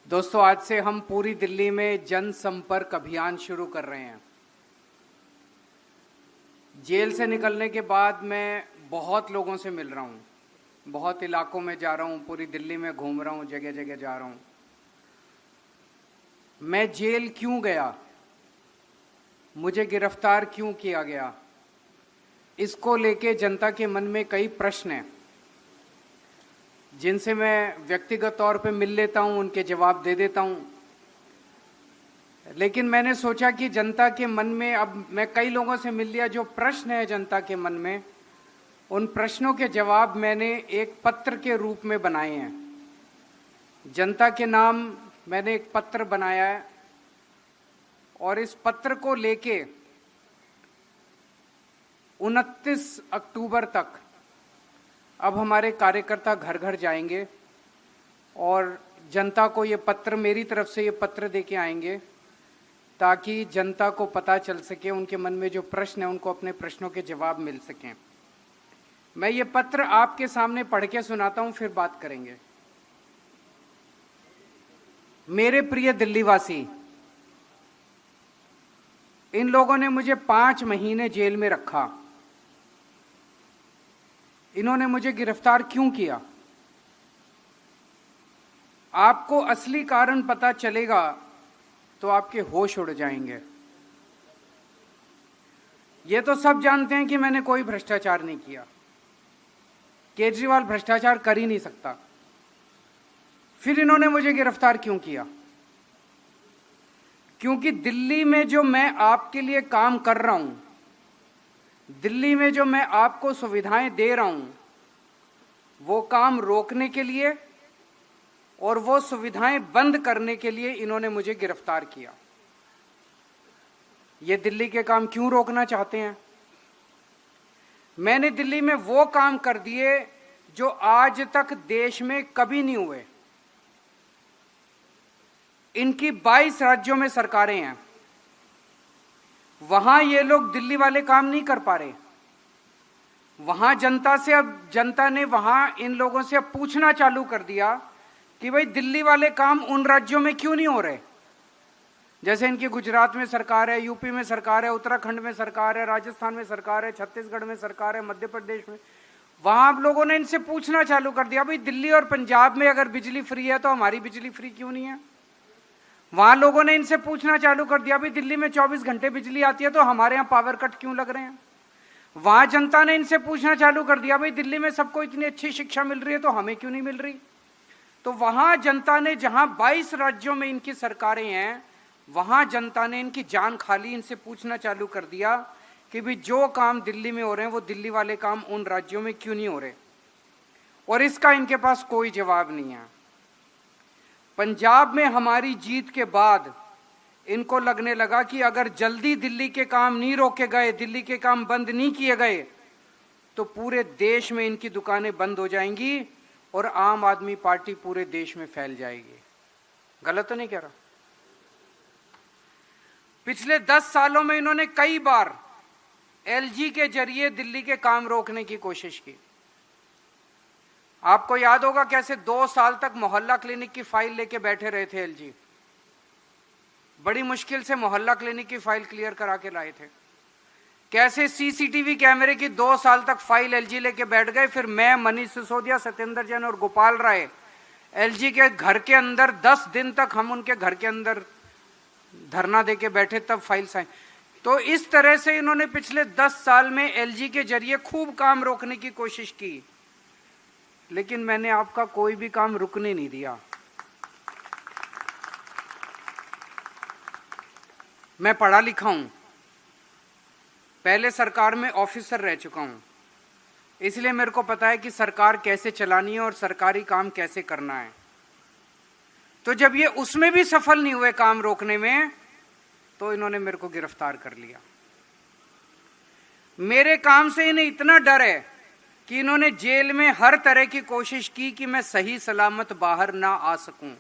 दोस्तों, आज से हम पूरी दिल्ली में जनसंपर्क अभियान शुरू कर रहे हैं। जेल से निकलने के बाद मैं बहुत लोगों से मिल रहा हूँ, बहुत इलाकों में जा रहा हूँ, पूरी दिल्ली में घूम रहा हूँ, जगह जगह जा रहा हूँ। मैं जेल क्यों गया, मुझे गिरफ्तार क्यों किया गया, इसको लेके जनता के मन में कई प्रश्न हैं, जिनसे मैं व्यक्तिगत तौर पे मिल लेता हूं, उनके जवाब दे देता हूं। लेकिन मैंने सोचा कि जनता के मन में, अब मैं कई लोगों से मिल लिया, जो प्रश्न है जनता के मन में, उन प्रश्नों के जवाब मैंने एक पत्र के रूप में बनाए हैं। जनता के नाम मैंने एक पत्र बनाया है और इस पत्र को लेके 29 अक्टूबर तक अब हमारे कार्यकर्ता घर घर जाएंगे और जनता को ये पत्र, मेरी तरफ से ये पत्र देके आएंगे, ताकि जनता को पता चल सके, उनके मन में जो प्रश्न है उनको अपने प्रश्नों के जवाब मिल सकें। मैं ये पत्र आपके सामने पढ़ के सुनाता हूं, फिर बात करेंगे। मेरे प्रिय दिल्लीवासी, इन लोगों ने मुझे 5 महीने जेल में रखा। इन्होंने मुझे गिरफ्तार क्यों किया? आपको असली कारण पता चलेगा तो आपके होश उड़ जाएंगे। ये तो सब जानते हैं कि मैंने कोई भ्रष्टाचार नहीं किया, केजरीवाल भ्रष्टाचार कर ही नहीं सकता। फिर इन्होंने मुझे गिरफ्तार क्यों किया? क्योंकि दिल्ली में जो मैं आपके लिए काम कर रहा हूं, दिल्ली में जो मैं आपको सुविधाएं दे रहा हूं, वो काम रोकने के लिए और वो सुविधाएं बंद करने के लिए इन्होंने मुझे गिरफ्तार किया। ये दिल्ली के काम क्यों रोकना चाहते हैं? मैंने दिल्ली में वो काम कर दिए जो आज तक देश में कभी नहीं हुए। इनकी 22 राज्यों में सरकारें हैं, वहां ये लोग दिल्ली वाले काम नहीं कर पा रहे। वहां जनता ने वहां इन लोगों से अब पूछना चालू कर दिया कि भाई दिल्ली वाले काम उन राज्यों में क्यों नहीं हो रहे। जैसे इनकी गुजरात में सरकार है, यूपी में सरकार है, उत्तराखंड में सरकार है, राजस्थान में सरकार है, छत्तीसगढ़ में सरकार है, मध्य प्रदेश में। वहां आप लोगों ने इनसे पूछना चालू कर दिया, भाई दिल्ली और पंजाब में अगर बिजली फ्री है तो हमारी बिजली फ्री क्यों नहीं है। वहां लोगों ने इनसे पूछना चालू कर दिया, भाई दिल्ली में 24 घंटे बिजली आती है तो हमारे यहां पावर कट क्यों लग रहे हैं। वहां जनता ने इनसे पूछना चालू कर दिया, भाई दिल्ली में सबको इतनी अच्छी शिक्षा मिल रही है तो हमें क्यों नहीं मिल रही। तो वहां जनता ने, जहां 22 राज्यों में इनकी सरकारें हैं, वहां जनता ने इनकी जान खा ली। इनसे पूछना चालू कर दिया कि भाई जो काम दिल्ली में हो रहे हैं वो दिल्ली वाले काम उन राज्यों में क्यों नहीं हो रहे। और इसका इनके पास कोई जवाब नहीं है। पंजाब में हमारी जीत के बाद इनको लगने लगा कि अगर जल्दी दिल्ली के काम नहीं रोके गए, दिल्ली के काम बंद नहीं किए गए, तो पूरे देश में इनकी दुकानें बंद हो जाएंगी और आम आदमी पार्टी पूरे देश में फैल जाएगी। गलत तो नहीं कह रहा? पिछले 10 सालों में इन्होंने कई बार एलजी के जरिए दिल्ली के काम रोकने की कोशिश की। आपको याद होगा कैसे 2 साल तक मोहल्ला क्लिनिक की फाइल लेके बैठे रहे थे एलजी। बड़ी मुश्किल से मोहल्ला क्लिनिक की फाइल क्लियर करा के लाए थे। कैसे सीसीटीवी कैमरे की 2 साल तक फाइल एलजी लेके बैठ गए। फिर मैं, मनीष सिसोदिया, सत्येंद्र जैन और गोपाल राय एलजी के घर के अंदर 10 दिन तक हम उनके घर के अंदर धरना देके बैठे, तब फाइल साइन। तो इस तरह से इन्होंने पिछले 10 साल में एलजी के जरिए खूब काम रोकने की कोशिश की, लेकिन मैंने आपका कोई भी काम रुकने नहीं दिया। मैं पढ़ा लिखा हूं, पहले सरकार में ऑफिसर रह चुका हूं, इसलिए मेरे को पता है कि सरकार कैसे चलानी है और सरकारी काम कैसे करना है। तो जब ये उसमें भी सफल नहीं हुए काम रोकने में, तो इन्होंने मेरे को गिरफ्तार कर लिया। मेरे काम से इन्हें इतना डर है कि इन्होंने जेल में हर तरह की कोशिश की कि मैं सही सलामत बाहर ना आ सकूं।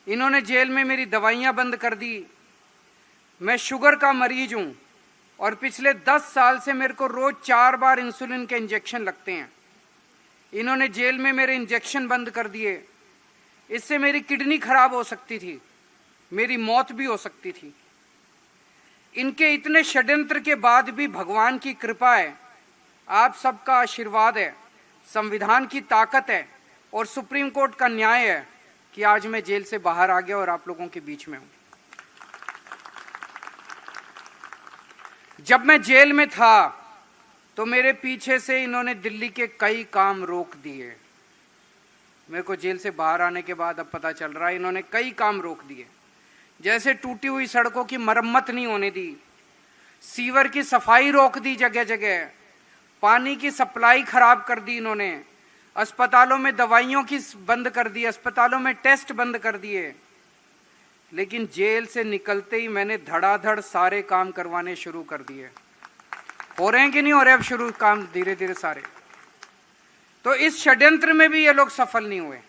इन्होंने जेल में मेरी दवाइयां बंद कर दी। मैं शुगर का मरीज हूं और पिछले 10 साल से मेरे को रोज 4 बार इंसुलिन के इंजेक्शन लगते हैं। इन्होंने जेल में मेरे इंजेक्शन बंद कर दिए। इससे मेरी किडनी खराब हो सकती थी, मेरी मौत भी हो सकती थी। इनके इतने षड्यंत्र के बाद भी भगवान की कृपा है, आप सबका आशीर्वाद है, संविधान की ताकत है और सुप्रीम कोर्ट का न्याय है कि आज मैं जेल से बाहर आ गया और आप लोगों के बीच में हूं। जब मैं जेल में था तो मेरे पीछे से इन्होंने दिल्ली के कई काम रोक दिए। मेरे को जेल से बाहर आने के बाद अब पता चल रहा है इन्होंने कई काम रोक दिए। जैसे टूटी हुई सड़कों की मरम्मत नहीं होने दी, सीवर की सफाई रोक दी, जगह जगह पानी की सप्लाई खराब कर दी इन्होंने, अस्पतालों में दवाइयों की बंद कर दी, अस्पतालों में टेस्ट बंद कर दिए। लेकिन जेल से निकलते ही मैंने धड़ाधड़ सारे काम करवाने शुरू कर दिए। हो रहे हैं कि नहीं हो रहे अब शुरू काम धीरे धीरे सारे? तो इस षड्यंत्र में भी ये लोग सफल नहीं हुए।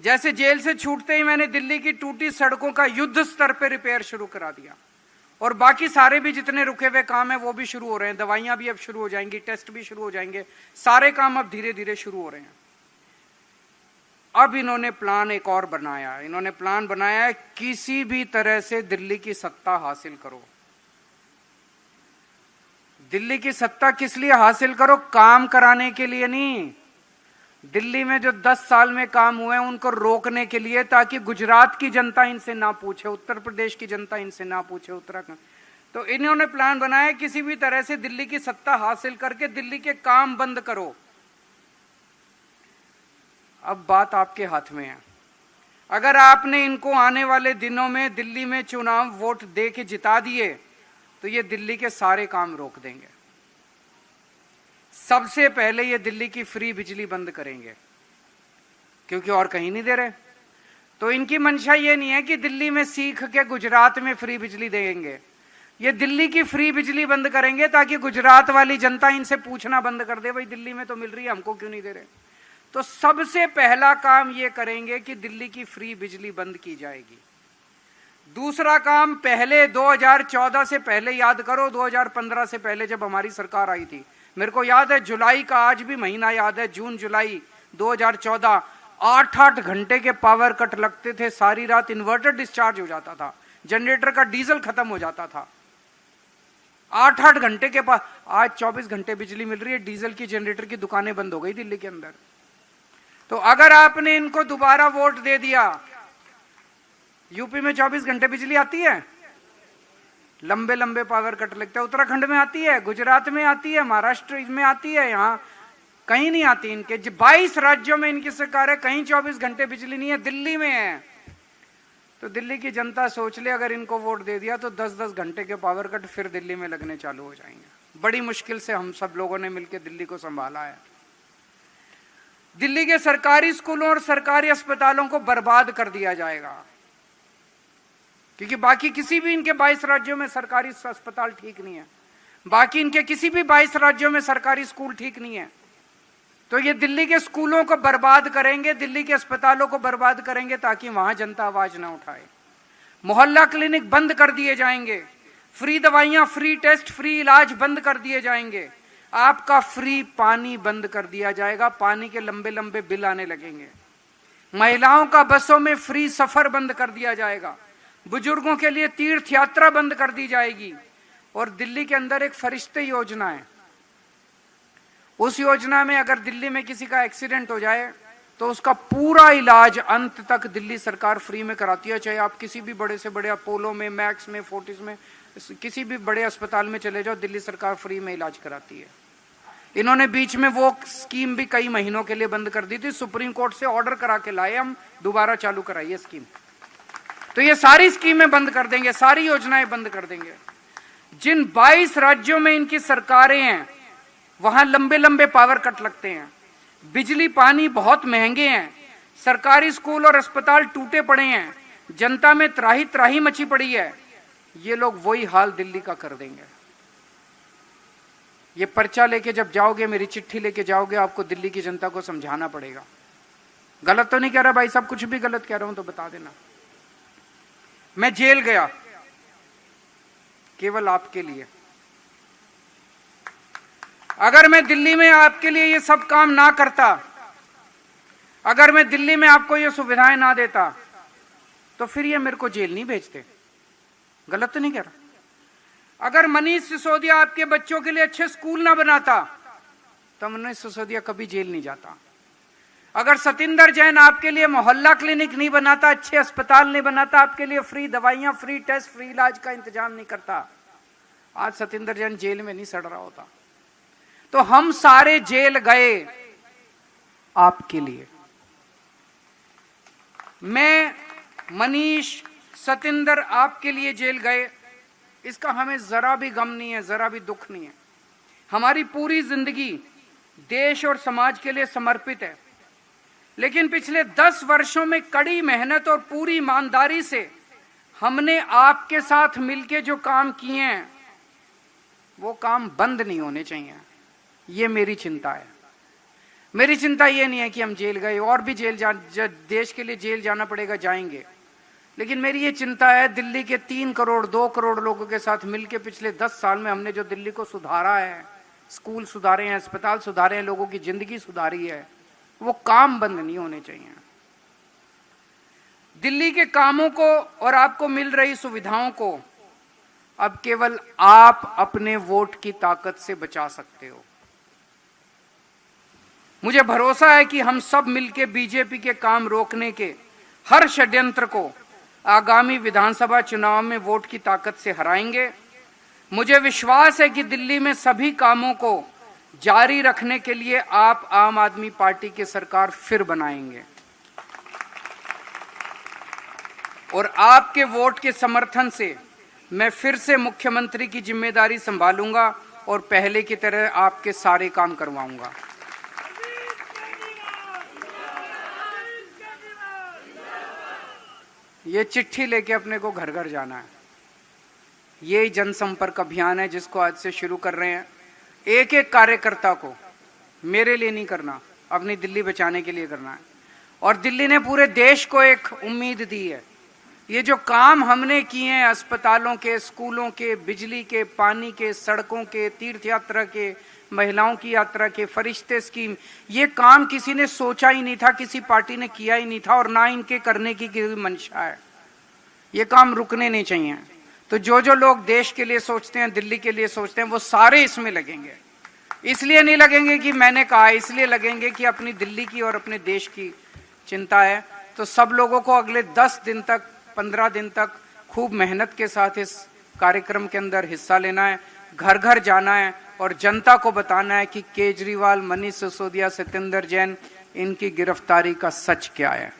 जैसे जेल से छूटते ही मैंने दिल्ली की टूटी सड़कों का युद्ध स्तर पे रिपेयर शुरू करा दिया और बाकी सारे भी जितने रुके हुए काम है वो भी शुरू हो रहे हैं। दवाइयां भी अब शुरू हो जाएंगी, टेस्ट भी शुरू हो जाएंगे, सारे काम अब धीरे धीरे शुरू हो रहे हैं। अब इन्होंने प्लान एक और बनाया, इन्होंने प्लान बनाया है किसी भी तरह से दिल्ली की सत्ता हासिल करो। दिल्ली की सत्ता किस लिए हासिल करो? काम कराने के लिए नहीं। दिल्ली में जो 10 साल में काम हुए हैं उनको रोकने के लिए, ताकि गुजरात की जनता इनसे ना पूछे, उत्तर प्रदेश की जनता इनसे ना पूछे, उत्तराखंड। तो इन्होंने प्लान बनाया किसी भी तरह से दिल्ली की सत्ता हासिल करके दिल्ली के काम बंद करो। अब बात आपके हाथ में है। अगर आपने इनको आने वाले दिनों में दिल्ली में चुनाव वोट दे के जिता दिए तो ये दिल्ली के सारे काम रोक देंगे। सबसे पहले ये दिल्ली की फ्री बिजली बंद करेंगे, क्योंकि और कहीं नहीं दे रहे। तो इनकी मंशा ये नहीं है कि दिल्ली में सीख के गुजरात में फ्री बिजली देंगे, ये दिल्ली की फ्री बिजली बंद करेंगे ताकि गुजरात वाली जनता इनसे पूछना बंद कर दे, भाई दिल्ली में तो मिल रही है, हमको क्यों नहीं दे रहे। तो सबसे पहला काम ये करेंगे कि दिल्ली की फ्री बिजली बंद की जाएगी। दूसरा काम, पहले 2014 से पहले याद करो, 2015 से पहले जब हमारी सरकार आई थी, मेरे को याद है जुलाई का आज भी महीना याद है, जून जुलाई 2014, 8-8 घंटे के पावर कट लगते थे, सारी रात इन्वर्टर डिस्चार्ज हो जाता था, जनरेटर का डीजल खत्म हो जाता था। 8-8 घंटे के बाद आज 24 घंटे बिजली मिल रही है। डीजल की जनरेटर की दुकानें बंद हो गई दिल्ली के अंदर। तो अगर आपने इनको दोबारा वोट दे दिया, यूपी में 24 घंटे बिजली आती है, लंबे लंबे पावर कट लगते हैं, उत्तराखंड में आती है, गुजरात में आती है, महाराष्ट्र में आती है, यहाँ कहीं नहीं आती। इनके 22 राज्यों में इनकी सरकार है, कहीं 24 घंटे बिजली नहीं है, दिल्ली में है। तो दिल्ली की जनता सोच ले, अगर इनको वोट दे दिया तो 10-10 घंटे के पावर कट फिर दिल्ली में लगने चालू हो जाएंगे। बड़ी मुश्किल से हम सब लोगों ने मिलकर दिल्ली को संभाला है। दिल्ली के सरकारी स्कूलों और सरकारी अस्पतालों को बर्बाद कर दिया जाएगा, क्योंकि बाकी किसी भी इनके 22 राज्यों में सरकारी अस्पताल ठीक नहीं है, बाकी इनके किसी भी 22 राज्यों में सरकारी स्कूल ठीक नहीं है। तो ये दिल्ली के स्कूलों को बर्बाद करेंगे, दिल्ली के अस्पतालों को बर्बाद करेंगे, ताकि वहां जनता आवाज ना उठाए। मोहल्ला क्लिनिक बंद कर दिए जाएंगे, फ्री दवाइयां, फ्री टेस्ट, फ्री इलाज बंद कर दिए जाएंगे, आपका फ्री पानी बंद कर दिया जाएगा, पानी के लंबे लंबे बिल आने लगेंगे। महिलाओं का बसों में फ्री सफर बंद कर दिया जाएगा, बुजुर्गों के लिए तीर्थ यात्रा बंद कर दी जाएगी। और दिल्ली के अंदर एक फरिश्ते योजना है, उस योजना में अगर दिल्ली में किसी का एक्सीडेंट हो जाए तो उसका पूरा इलाज अंत तक दिल्ली सरकार फ्री में कराती है। चाहे आप किसी भी बड़े से बड़े अपोलो में, मैक्स में, फोर्टिस में, किसी भी बड़े अस्पताल में चले जाओ, दिल्ली सरकार फ्री में इलाज कराती है। इन्होंने बीच में वो स्कीम भी कई महीनों के लिए बंद कर दी थी, सुप्रीम कोर्ट से ऑर्डर करा के लाए, हम दोबारा चालू कराइए स्कीम। तो ये सारी स्कीमें बंद कर देंगे, सारी योजनाएं बंद कर देंगे। जिन 22 राज्यों में इनकी सरकारें हैं वहां लंबे लंबे पावर कट लगते हैं, बिजली पानी बहुत महंगे हैं, सरकारी स्कूल और अस्पताल टूटे पड़े हैं, जनता में त्राही त्राही मची पड़ी है। ये लोग वही हाल दिल्ली का कर देंगे। ये पर्चा लेके जब जाओगे, मेरी चिट्ठी लेके जाओगे, आपको दिल्ली की जनता को समझाना पड़ेगा। गलत तो नहीं कह रहा भाई साहब, कुछ भी गलत कह रहा हूं तो बता देना। मैं जेल गया केवल आपके लिए। अगर मैं दिल्ली में आपके लिए ये सब काम ना करता, अगर मैं दिल्ली में आपको ये सुविधाएं ना देता तो फिर ये मेरे को जेल नहीं भेजते। गलत तो नहीं कह रहा। अगर मनीष सिसोदिया आपके बच्चों के लिए अच्छे स्कूल ना बनाता तो मनीष सिसोदिया कभी जेल नहीं जाता। अगर सतिंदर जैन आपके लिए मोहल्ला क्लिनिक नहीं बनाता, अच्छे अस्पताल नहीं बनाता, आपके लिए फ्री दवाइयां, फ्री टेस्ट, फ्री इलाज का इंतजाम नहीं करता, आज सतिंदर जैन जेल में नहीं सड़ रहा होता। तो हम सारे जेल गए आपके लिए। मैं, मनीष, सतिंदर आपके लिए जेल गए, इसका हमें जरा भी गम नहीं है, जरा भी दुख नहीं है। हमारी पूरी जिंदगी देश और समाज के लिए समर्पित है। लेकिन पिछले 10 वर्षों में कड़ी मेहनत और पूरी ईमानदारी से हमने आपके साथ मिलके जो काम किए हैं वो काम बंद नहीं होने चाहिए। ये मेरी चिंता है। मेरी चिंता ये नहीं है कि हम जेल गए, और भी देश के लिए जेल जाना पड़ेगा, जाएंगे। लेकिन मेरी ये चिंता है, दिल्ली के 3 करोड़ 2 करोड़ लोगों के साथ मिलके पिछले 10 साल में हमने जो दिल्ली को सुधारा है, स्कूल सुधारे हैं, अस्पताल सुधारे हैं, लोगों की जिंदगी सुधारी है, वो काम बंद नहीं होने चाहिए। दिल्ली के कामों को और आपको मिल रही सुविधाओं को अब केवल आप अपने वोट की ताकत से बचा सकते हो। मुझे भरोसा है कि हम सब मिलकर बीजेपी के काम रोकने के हर षड्यंत्र को आगामी विधानसभा चुनाव में वोट की ताकत से हराएंगे। मुझे विश्वास है कि दिल्ली में सभी कामों को जारी रखने के लिए आप आम आदमी पार्टी की सरकार फिर बनाएंगे और आपके वोट के समर्थन से मैं फिर से मुख्यमंत्री की जिम्मेदारी संभालूंगा और पहले की तरह आपके सारे काम करवाऊंगा। ये चिट्ठी लेके अपने को घर घर जाना है। ये जनसंपर्क अभियान है जिसको आज से शुरू कर रहे हैं। एक एक कार्यकर्ता को मेरे लिए नहीं करना, अपनी दिल्ली बचाने के लिए करना है। और दिल्ली ने पूरे देश को एक उम्मीद दी है। ये जो काम हमने किए हैं, अस्पतालों के, स्कूलों के, बिजली के, पानी के, सड़कों के, तीर्थ यात्रा के, महिलाओं की यात्रा के, फरिश्ते स्कीम, ये काम किसी ने सोचा ही नहीं था, किसी पार्टी ने किया ही नहीं था और ना इनके करने की कोई मंशा है। ये काम रुकने नहीं चाहिए। तो जो जो लोग देश के लिए सोचते हैं, दिल्ली के लिए सोचते हैं, वो सारे इसमें लगेंगे। इसलिए नहीं लगेंगे कि मैंने कहा, इसलिए लगेंगे कि अपनी दिल्ली की और अपने देश की चिंता है। तो सब लोगों को अगले 10 दिन तक, 15 दिन तक खूब मेहनत के साथ इस कार्यक्रम के अंदर हिस्सा लेना है, घर घर जाना है और जनता को बताना है कि केजरीवाल, मनीष सिसोदिया, सतिंदर जैन, इनकी गिरफ्तारी का सच क्या है।